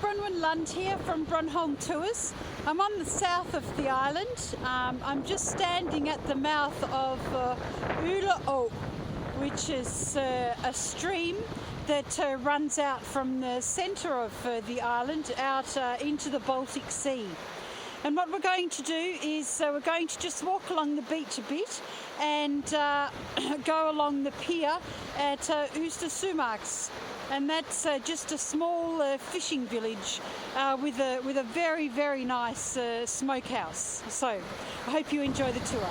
Bronwyn Lund here from BronHolm Tours. I'm on the south of the island. I'm just standing at the mouth of Øle Å, which is a stream that runs out from the centre of the island out into the Baltic Sea. And what we're going to do is we're going to just walk along the beach a bit and go along the pier at Øster Sømarken. And that's just a small fishing village with a very, very nice smokehouse. So I hope you enjoy the tour.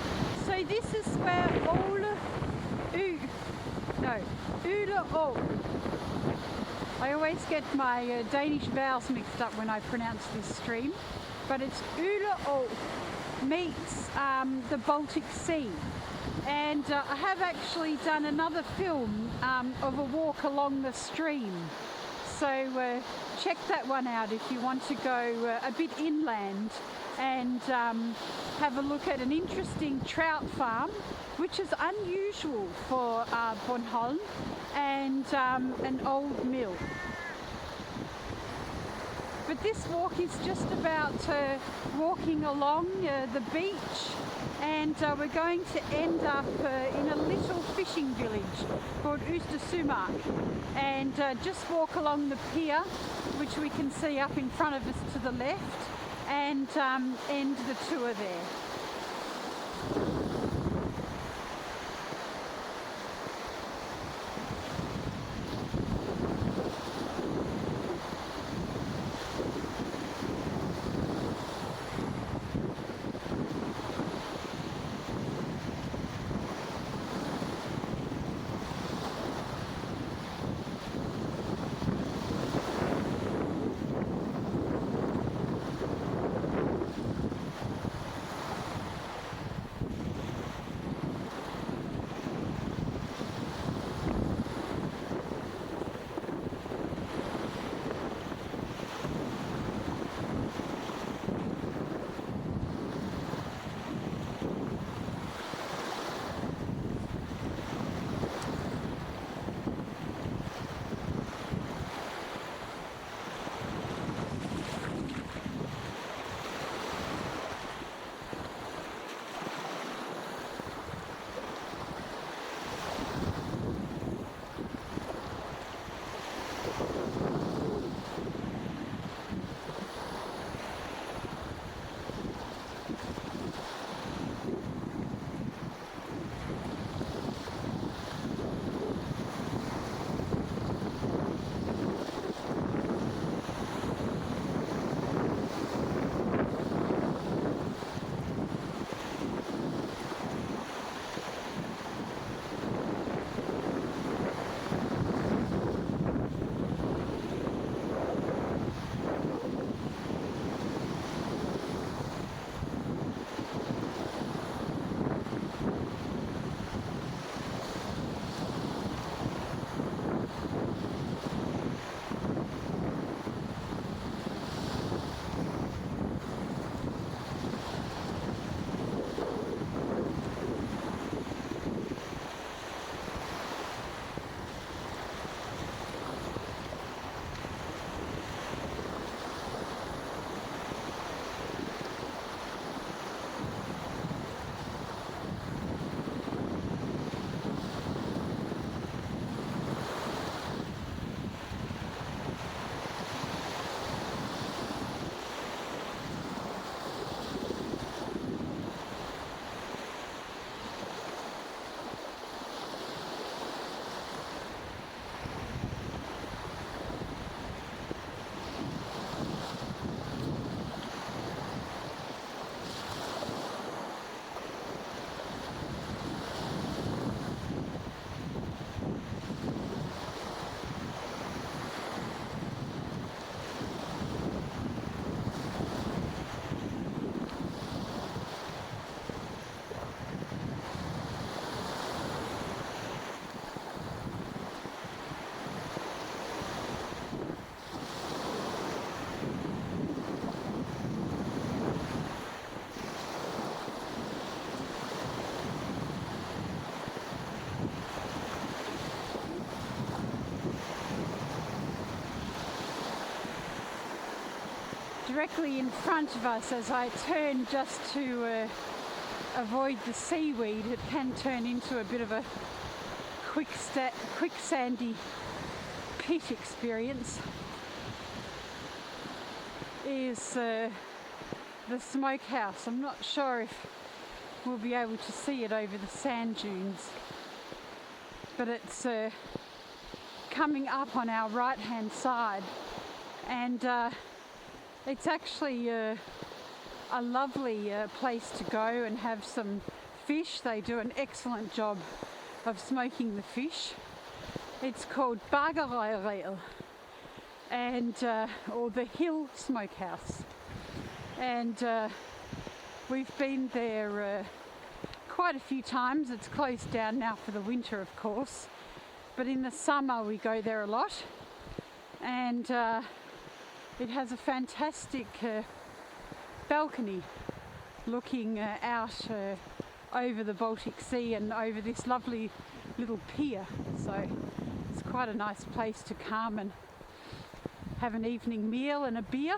So this is where Øle Å. I always get my Danish vowels mixed up when I pronounce this stream, but it's Øle Å meets the Baltic Sea. And I have actually done another film of a walk along the stream. So check that one out if you want to go a bit inland and have a look at an interesting trout farm, which is unusual for Bornholm, and an old mill. But this walk is just about walking along the beach, and we're going to end up in a little fishing village called Øster Sømarken, and just walk along the pier, which we can see up in front of us to the left, and end the tour there. directly in front of us as I turn just to avoid the seaweed. It can turn into a bit of a quicksandy pit experience. Is the smokehouse. I'm not sure if we'll be able to see it over the sand dunes, but it's coming up on our right hand side, and it's actually a lovely place to go and have some fish. They do an excellent job of smoking the fish. It's called daretodream, and or the Hill Smokehouse, and we've been there quite a few times. It's closed down now for the winter, of course, but in the summer we go there a lot, and it has a fantastic balcony looking out over the Baltic Sea and over this lovely little pier, so it's quite a nice place to come and have an evening meal and a beer.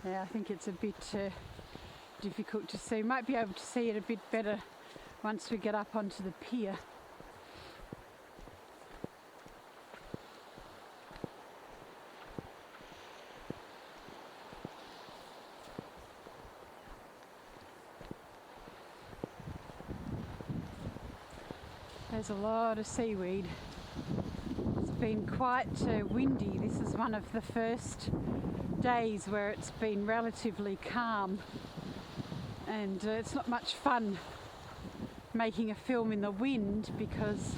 Yeah, I think it's a bit difficult to see. Might be able to see it a bit better once we get up onto the pier. There's a lot of seaweed. It's been quite windy. This is one of the first days where it's been relatively calm, and it's not much fun making a film in the wind because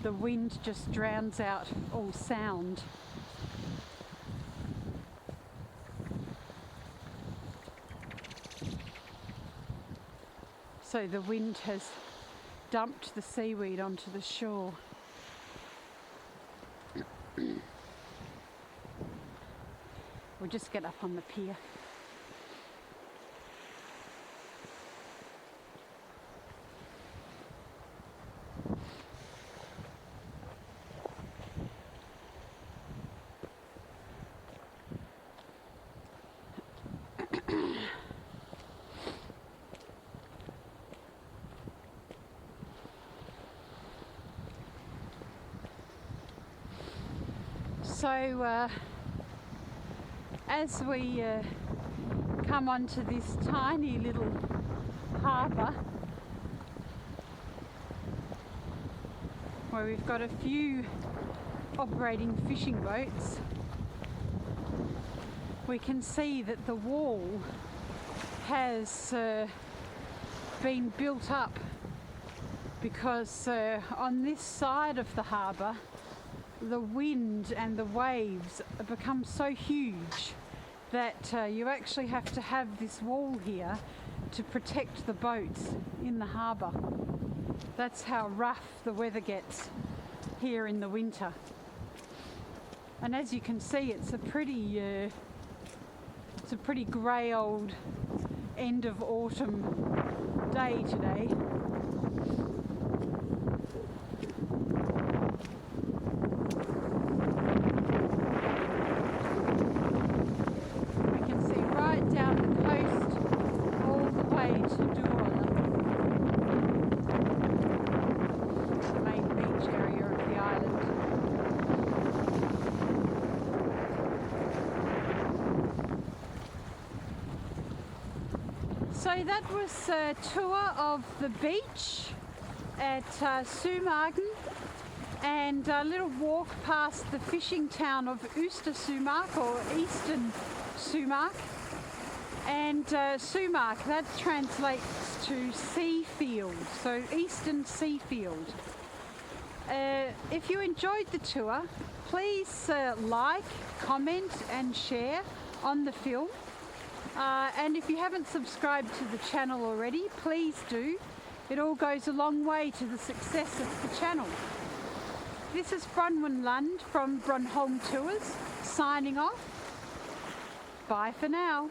the wind just drowns out all sound. So the wind has dumped the seaweed onto the shore. We'll just get up on the pier. So as we come onto this tiny little harbour where we've got a few operating fishing boats, we can see that the wall has been built up because on this side of the harbour the wind and the waves have become so huge that you actually have to have this wall here to protect the boats in the harbour. That's how rough the weather gets here in the winter. And as you can see, it's a pretty grey old end of autumn day today. So that was a tour of the beach at Sømarken and a little walk past the fishing town of Øster Sømarken or Eastern Sømarken. And Sømark, that translates to sea field, so Eastern Sea Field. If you enjoyed the tour, please like, comment and share on the film. And if you haven't subscribed to the channel already, please do. It all goes a long way to the success of the channel. This is Bronwyn Lund from BronHolm Tours, signing off. Bye for now.